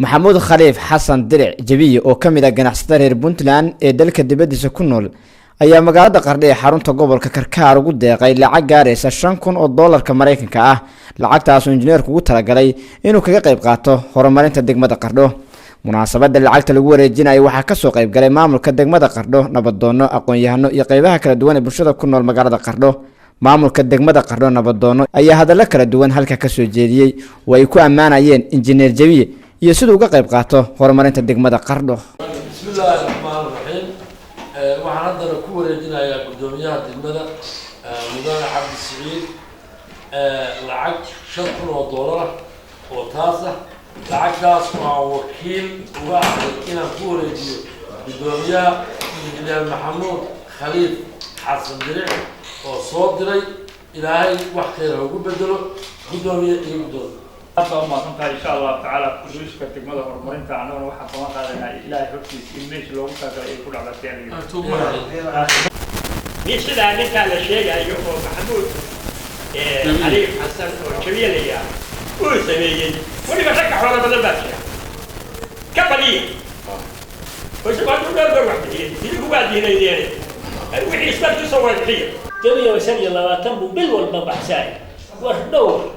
محمود خليف حسن درع جبيه oo kamid ah ganacsatada reer Puntland ee dalka dibadiisa ku nool ayaa magaalada Qardho ee xarunta gobolka Karkaar ugu deeqay lacag gaaraysa $5,000 Mareykanka ah lacagtaas oo injineerku ugu talagalay inuu kaga qayb qaato horumarinta degmada Qardho munaasabada lacagta lagu wareejinayo waxa ka soo qayb galay maamulka degmada Qardho nabadoono aqoon-yahano iyo qaybaha kala duwan ee bulshada ku nool magaalada Qardho maamulka degmada Qardho nabadoono ayaa hadallo kala duwan halka ka soo jeediyay oo ay ku ammaanayeen injineer Jabiye iyo sidoo uga qayb qaato horumarinta degmada Qardho. Bismillahir Rahmanir Rahim. Waxaan hadda ku wareejinayaa gudoomiyaha degmada Mudane Cabdi Saciid lacag $5,000 oo taas ah lacagtaas waa wakiil uga ah inaan ku wareejiyo gudoomiyaha injineer Maxamuud Khaliif Xasan Diric oo soo diray ilaahay wax khayr ugu bedelo gudoomiye iyo gudoomiye ما كنت إن شاء الله تعالى كلش كتجمع ده مرمين تعالى واحد طبعا قال إن لا يحكي إنش لو كان يقول على الثاني. مش ده عليك على شيء أيوه محمود علي حسن وشبيه لي هو سمين ولي بشجع ولا بدل بشجع كبلي وش بعد ولا بدل واحد اللي هو قاعد هنا يدير وحي يستلك يسوي الحين جميع وسني الله تنبو بالول ما بحساي وردور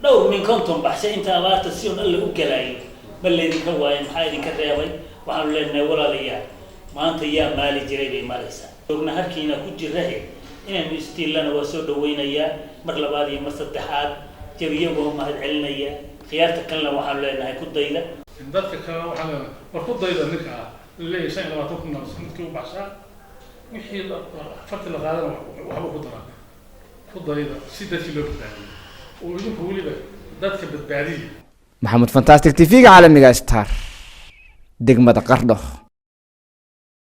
دور من كنتم بحسين انت لا تسيون الا اوكلاي بل الذي كواين محايدين كريوي waxaan leenahay walaalayaal maanta yaa maali jiray bay maraysaa ogna halkiina ku jiray inaan istiilana waa soo dhaweynaya mar labaad iyo mar saddexaad jabiyago mahad celinaya khiyaarta kalena waxaan leenahay ku dayda dadka kale waxaan ku dayda ninka leeyahay 25 kun sanadkii u baxshaa wixii farta la qaadan waxba ku daraa ku dayda si dadkii loo badbaadiyo محمد فانتاستيك تي في عالمي ستار دقمة قردو